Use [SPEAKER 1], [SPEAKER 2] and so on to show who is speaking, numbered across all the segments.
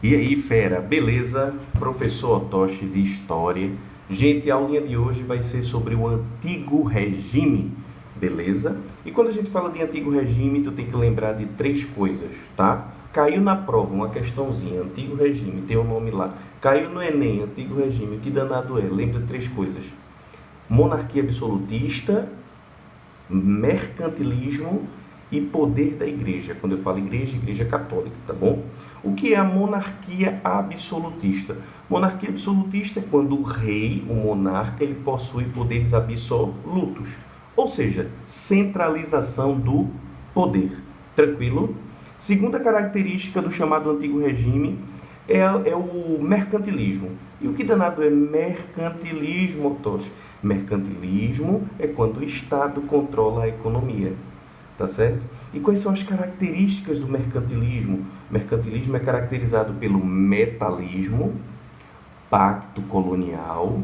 [SPEAKER 1] E aí, fera, beleza? Professor Otoshi de História. Gente, a aulinha de hoje vai ser sobre o Antigo Regime, beleza? E quando a gente fala de Antigo Regime, tu tem que lembrar de três coisas, tá? Caiu na prova uma questãozinha, Antigo Regime, tem o nome lá. Caiu no Enem, Antigo Regime, que danado é? Lembra de três coisas. Monarquia absolutista, mercantilismo e poder da igreja. Quando eu falo igreja, igreja católica, tá bom? O que é a monarquia absolutista? Monarquia absolutista é quando o rei, o monarca, ele possui poderes absolutos, ou seja, centralização do poder. Tranquilo? Segunda característica do chamado Antigo Regime é o mercantilismo. E o que danado é mercantilismo, Tosh? Mercantilismo é quando o Estado controla a economia, tá certo? E quais são as características do mercantilismo? O mercantilismo é caracterizado pelo metalismo, pacto colonial,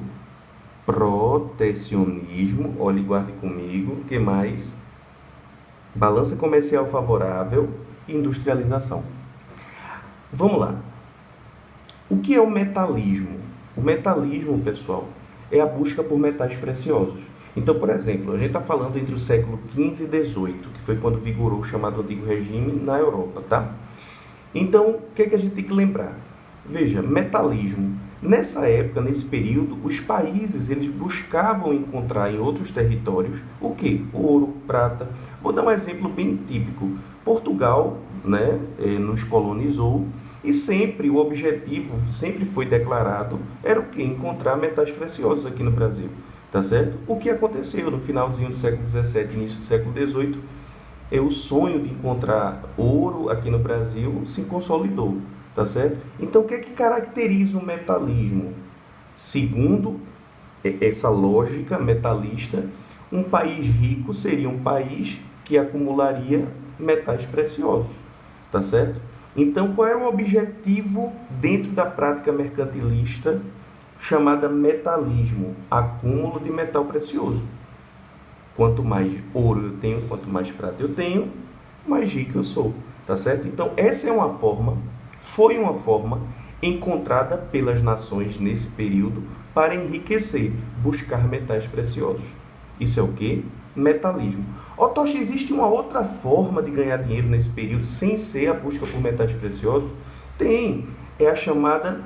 [SPEAKER 1] protecionismo, olhe e guarde comigo, o que mais? Balança comercial favorável e industrialização. Vamos lá. O que é o metalismo? O metalismo, pessoal, é a busca por metais preciosos. Então, por exemplo, a gente está falando entre o século XV e XVIII, que foi quando vigorou o chamado Antigo Regime na Europa, tá? Então, o que é que a gente tem que lembrar? Veja, metalismo. Nessa época, nesse período, os países eles buscavam encontrar em outros territórios o quê? Ouro, prata. Vou dar um exemplo bem típico. Portugal, né, nos colonizou e sempre o objetivo, sempre foi declarado, era o quê? Encontrar metais preciosos aqui no Brasil. Tá certo? O que aconteceu no finalzinho do século XVII, início do século XVIII, o sonho de encontrar ouro aqui no Brasil se consolidou, tá certo? Então, o que é que caracteriza o metalismo? Segundo essa lógica metalista, um país rico seria um país que acumularia metais preciosos, tá certo? Então, qual era o objetivo dentro da prática mercantilista chamada metalismo? Acúmulo de metal precioso. Quanto mais ouro eu tenho, quanto mais prata eu tenho, mais rico eu sou, tá certo? Então, essa é uma forma, foi uma forma encontrada pelas nações nesse período para enriquecer, buscar metais preciosos. Isso é o que? Metalismo. Otoshi, existe uma outra forma de ganhar dinheiro nesse período sem ser a busca por metais preciosos? Tem. É a chamada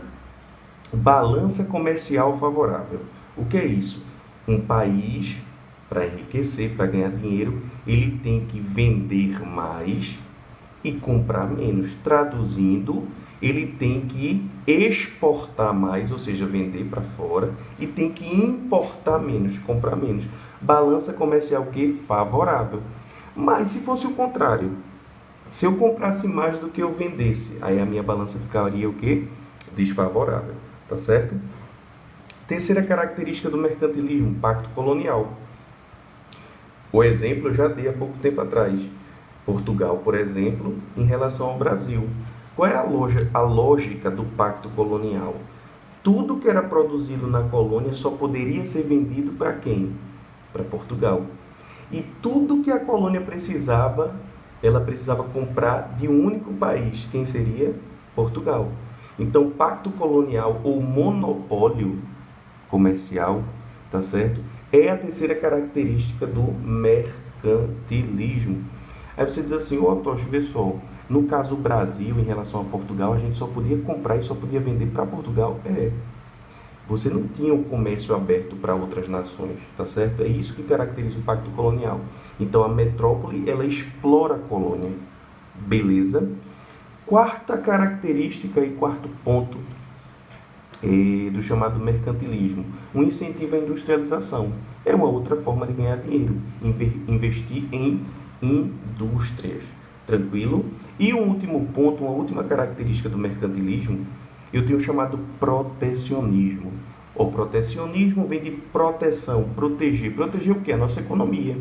[SPEAKER 1] balança comercial favorável. O que é isso? Um país, para enriquecer, para ganhar dinheiro, ele tem que vender mais e comprar menos. Traduzindo, ele tem que exportar mais, ou seja, vender para fora, e tem que importar menos, comprar menos. Balança comercial que favorável. Mas se fosse o contrário, se eu comprasse mais do que eu vendesse, aí a minha balança ficaria o quê? Desfavorável, tá certo? Terceira característica do mercantilismo, pacto colonial. O exemplo eu já dei há pouco tempo atrás. Portugal, por exemplo, em relação ao Brasil. Qual era a lógica do pacto colonial? Tudo que era produzido na colônia só poderia ser vendido para quem? Para Portugal. E tudo que a colônia precisava, ela precisava comprar de um único país. Quem seria? Portugal. Então, pacto colonial ou monopólio comercial, tá certo? É a terceira característica do mercantilismo. Aí você diz assim, ô Otoshi, vê só, no caso do Brasil, em relação a Portugal, a gente só podia comprar e só podia vender para Portugal. Você não tinha o comércio aberto para outras nações, tá certo? É isso que caracteriza o pacto colonial. Então, a metrópole, ela explora a colônia. Beleza? Quarta característica e quarto ponto do chamado mercantilismo, um incentivo à industrialização. É uma outra forma de ganhar dinheiro, investir em indústrias. Tranquilo? E um último ponto, uma última característica do mercantilismo, eu tenho chamado protecionismo. O protecionismo vem de proteção, proteger. Proteger o que? A nossa economia.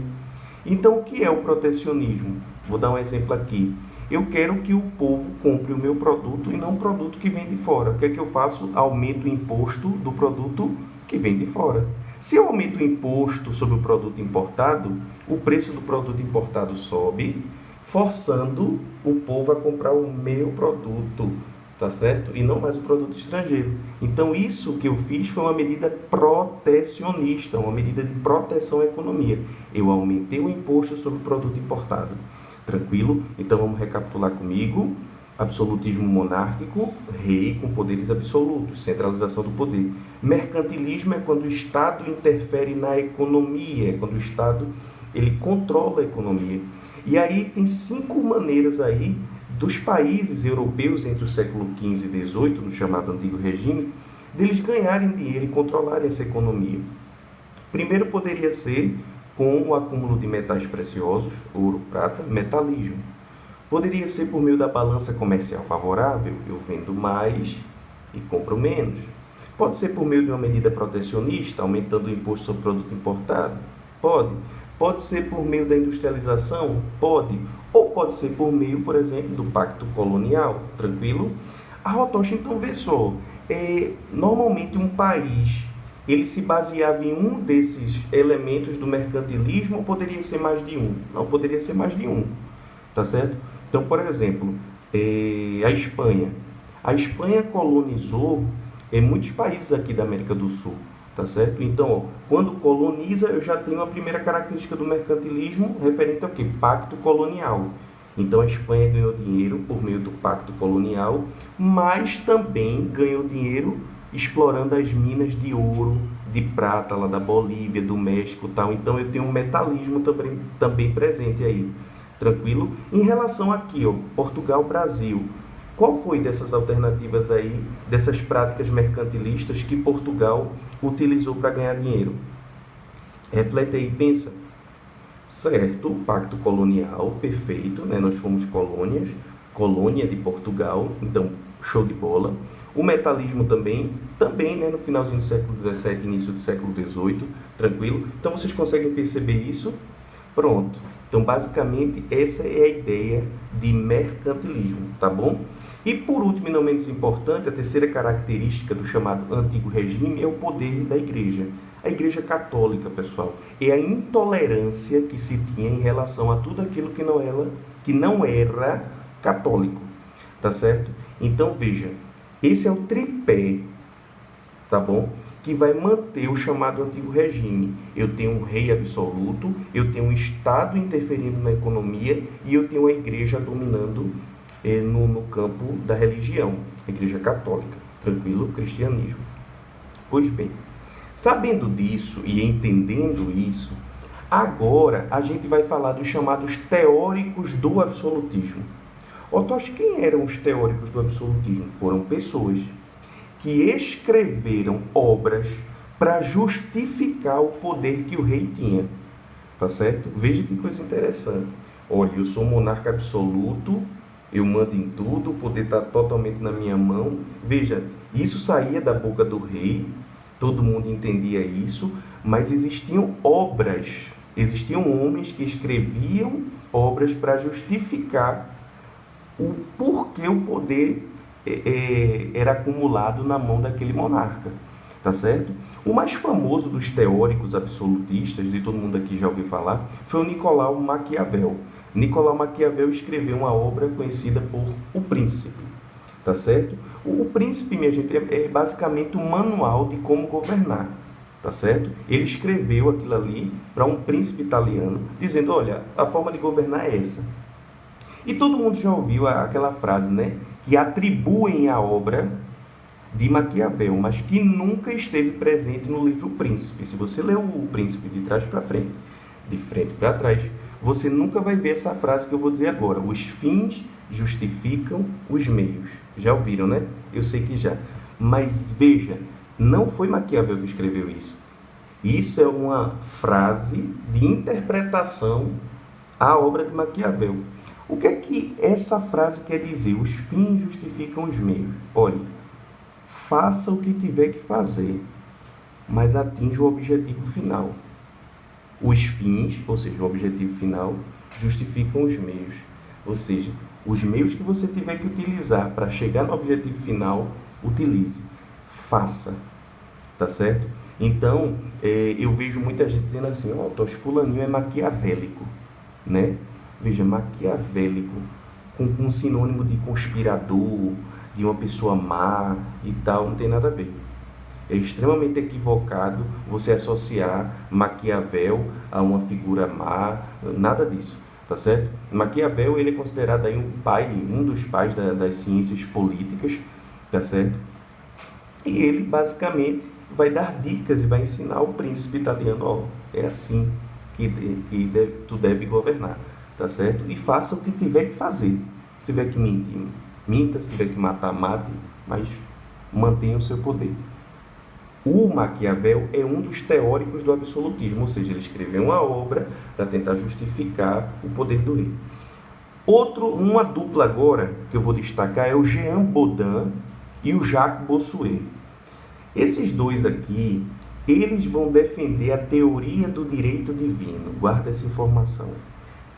[SPEAKER 1] Então, o que é o protecionismo? Vou dar um exemplo aqui. Eu quero que o povo compre o meu produto e não o produto que vem de fora. O que é que eu faço? Aumento o imposto do produto que vem de fora. Se eu aumento o imposto sobre o produto importado, o preço do produto importado sobe, forçando o povo a comprar o meu produto. tá certo? E não mais o produto estrangeiro. Então, isso que eu fiz foi uma medida protecionista, uma medida de proteção à economia. Eu aumentei o imposto sobre o produto importado. Tranquilo? Então, vamos recapitular comigo. Absolutismo monárquico, rei com poderes absolutos, centralização do poder. Mercantilismo é quando o Estado interfere na economia, é quando o Estado ele controla a economia. E aí tem 5 maneiras aí dos países europeus entre o século XV e XVIII, no chamado Antigo Regime, deles ganharem dinheiro e controlarem essa economia. Primeiro poderia ser com o acúmulo de metais preciosos, ouro, prata, metalismo. Poderia ser por meio da balança comercial favorável, eu vendo mais e compro menos. Pode ser por meio de uma medida protecionista, aumentando o imposto sobre produto importado? Pode. Pode ser por meio da industrialização? Pode. Ou pode ser por meio, por exemplo, do pacto colonial, tranquilo? A Rotoshi, então, vê só, normalmente um país, ele se baseava em um desses elementos do mercantilismo ou poderia ser mais de um? Não, poderia ser mais de um, tá certo? Então, por exemplo, a Espanha. A Espanha colonizou muitos países aqui da América do Sul, tá certo? Então, ó, quando coloniza, eu já tenho a primeira característica do mercantilismo referente ao quê? Pacto colonial. Então, a Espanha ganhou dinheiro por meio do pacto colonial, mas também ganhou dinheiro explorando as minas de ouro, de prata lá da Bolívia, do México e tal. Então, eu tenho um metalismo também presente aí. Tranquilo? Em relação aqui, ó, Portugal, Brasil, qual foi dessas alternativas aí, dessas práticas mercantilistas que Portugal utilizou para ganhar dinheiro? Reflete aí, pensa. Certo, o pacto colonial, perfeito, né? Nós fomos colônia de Portugal, então show de bola. O metalismo também, né? No finalzinho do século XVII, início do século XVIII, tranquilo? Então vocês conseguem perceber isso? Pronto. Então, basicamente, essa é a ideia de mercantilismo, tá bom? E, por último e não menos importante, a terceira característica do chamado Antigo Regime é o poder da Igreja. A Igreja Católica, pessoal, é a intolerância que se tinha em relação a tudo aquilo que não era católico, tá certo? Então, veja, esse é o tripé, tá bom? Que vai manter o chamado Antigo Regime. Eu tenho um rei absoluto, eu tenho um Estado interferindo na economia e eu tenho a Igreja dominando no campo da religião, a Igreja Católica, tranquilo? Cristianismo. Pois bem, sabendo disso e entendendo isso, agora a gente vai falar dos chamados teóricos do absolutismo. Otoshi, quem eram os teóricos do absolutismo? Foram pessoas que escreveram obras para justificar o poder que o rei tinha, tá certo? Veja que coisa interessante. Olha, eu sou monarca absoluto, eu mando em tudo, o poder está totalmente na minha mão. Veja, isso saía da boca do rei, todo mundo entendia isso, mas existiam homens que escreviam obras para justificar o porquê o poder era acumulado na mão daquele monarca, tá certo? O mais famoso dos teóricos absolutistas, de todo mundo aqui já ouviu falar, foi o Nicolau Maquiavel. Nicolau Maquiavel escreveu uma obra conhecida por O Príncipe, tá certo? O Príncipe, minha gente, é basicamente um manual de como governar, tá certo? Ele escreveu aquilo ali para um príncipe italiano, dizendo, olha, a forma de governar é essa. E todo mundo já ouviu aquela frase, né? Que atribuem a obra de Maquiavel, mas que nunca esteve presente no livro O Príncipe. Se você ler O Príncipe de trás para frente, de frente para trás, você nunca vai ver essa frase que eu vou dizer agora. Os fins justificam os meios. Já ouviram, né? Eu sei que já. Mas veja, não foi Maquiavel que escreveu isso. Isso é uma frase de interpretação à obra de Maquiavel. O que é que essa frase quer dizer? Os fins justificam os meios. Olhe, faça o que tiver que fazer, mas atinja o objetivo final. Os fins, ou seja, o objetivo final, justificam os meios. Ou seja, os meios que você tiver que utilizar para chegar no objetivo final, utilize. Faça. Tá certo? Então, eu vejo muita gente dizendo assim, ó, Tosh, fulaninho é maquiavélico, né? Veja, maquiavélico, com sinônimo de conspirador, de uma pessoa má e tal, não tem nada a ver. É extremamente equivocado você associar Maquiavel a uma figura má, nada disso, tá certo? Maquiavel, ele é considerado aí um dos pais das ciências políticas, tá certo? E ele basicamente vai dar dicas e vai ensinar o príncipe italiano, ó, é assim que tu deve governar, tá certo? E faça o que tiver que fazer. Se tiver que mentir, minta, se tiver que matar, mate, mas mantenha o seu poder. O Maquiavel é um dos teóricos do absolutismo, ou seja, ele escreveu uma obra para tentar justificar o poder do rei. Uma dupla agora que eu vou destacar é o Jean Bodin e o Jacques Bossuet. Esses dois aqui, eles vão defender a teoria do direito divino. Guarda essa informação.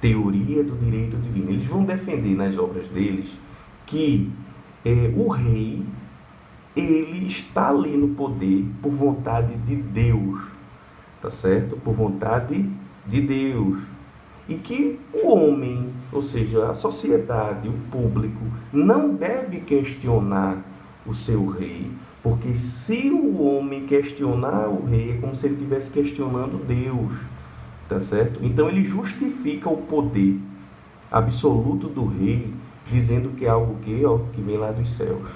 [SPEAKER 1] Teoria do direito divino. Eles vão defender nas obras deles que o rei, ele está ali no poder por vontade de Deus, tá certo? Por vontade de Deus. E que o homem, ou seja, a sociedade, o público, não deve questionar o seu rei, porque se o homem questionar o rei, é como se ele estivesse questionando Deus, tá certo? Então ele justifica o poder absoluto do rei, dizendo que é algo que vem lá dos céus,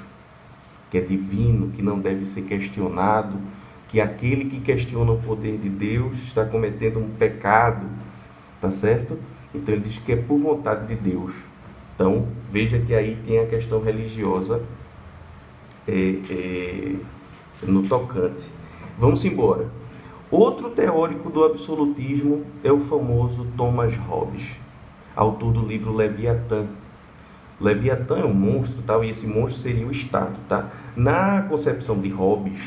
[SPEAKER 1] que é divino, que não deve ser questionado, que aquele que questiona o poder de Deus está cometendo um pecado, tá certo? Então ele diz que é por vontade de Deus. Então veja que aí tem a questão religiosa no tocante. Vamos embora. Outro teórico do absolutismo é o famoso Thomas Hobbes, autor do livro Leviatã. Leviatã é um monstro, tal, e esse monstro seria o Estado, tá? Na concepção de Hobbes,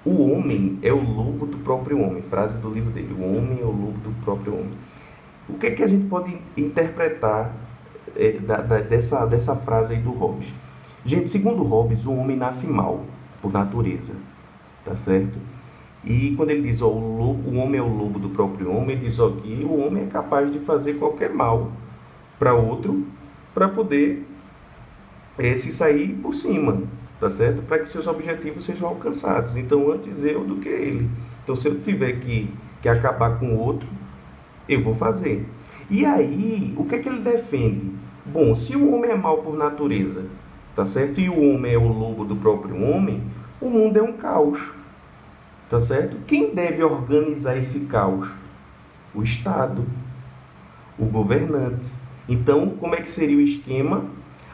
[SPEAKER 1] o homem é o lobo do próprio homem. Frase do livro dele: o homem é o lobo do próprio homem. O que é que a gente pode interpretar dessa frase aí do Hobbes? Gente, segundo Hobbes, o homem nasce mal por natureza, tá certo? E quando ele diz, ó, o homem é o lobo do próprio homem, ele diz, ó, que o homem é capaz de fazer qualquer mal para outro, para poder se sair por cima, tá certo? Para que seus objetivos sejam alcançados. Então, antes eu do que ele. Então, se eu tiver que acabar com o outro, eu vou fazer. E aí, o que é que ele defende? Bom, se o homem é mau por natureza, tá certo? E o homem é o lobo do próprio homem, o mundo é um caos, tá certo? Quem deve organizar esse caos? O Estado, o governante. Então, como é que seria o esquema?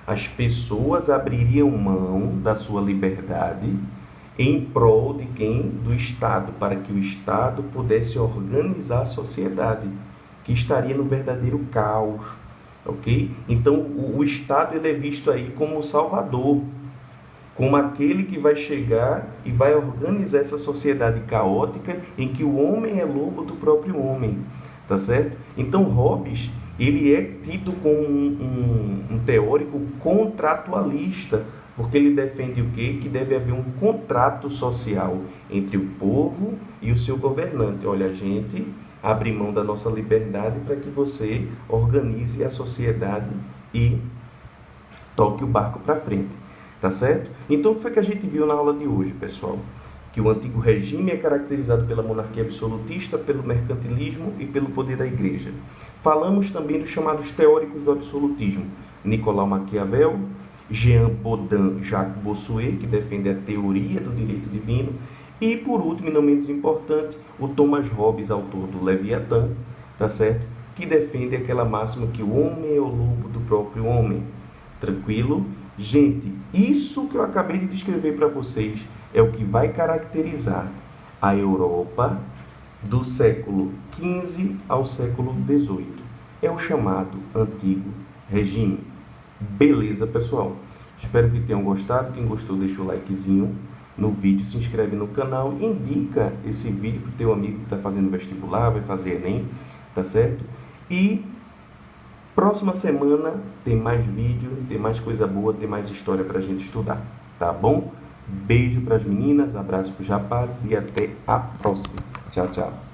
[SPEAKER 1] As pessoas abririam mão da sua liberdade em prol de quem? Do Estado, para que o Estado pudesse organizar a sociedade, que estaria no verdadeiro caos, ok? Então, o Estado ele é visto aí como o salvador, como aquele que vai chegar e vai organizar essa sociedade caótica em que o homem é lobo do próprio homem, tá certo? Então, Hobbes, ele é tido como um teórico contratualista, porque ele defende o quê? Que deve haver um contrato social entre o povo e o seu governante. Olha, a gente abre mão da nossa liberdade para que você organize a sociedade e toque o barco para frente, tá certo? Então, o que foi que a gente viu na aula de hoje, pessoal? Que o antigo regime é caracterizado pela monarquia absolutista, pelo mercantilismo e pelo poder da igreja. Falamos também dos chamados teóricos do absolutismo, Nicolau Maquiavel, Jean Bodin, Jacques Bossuet, que defende a teoria do direito divino, e, por último, e não menos importante, o Thomas Hobbes, autor do Leviatã, tá certo? Que defende aquela máxima que o homem é o lobo do próprio homem. Tranquilo? Gente, isso que eu acabei de descrever para vocês é o que vai caracterizar a Europa do século XV ao século XVIII. É o chamado Antigo Regime. Beleza, pessoal? Espero que tenham gostado. Quem gostou, deixa o likezinho no vídeo, se inscreve no canal, indica esse vídeo para o teu amigo que está fazendo vestibular, vai fazer Enem, tá certo? E próxima semana tem mais vídeo, tem mais coisa boa, tem mais história para a gente estudar, tá bom? Beijo para as meninas, abraço para os rapazes e até a próxima. Tchau, tchau.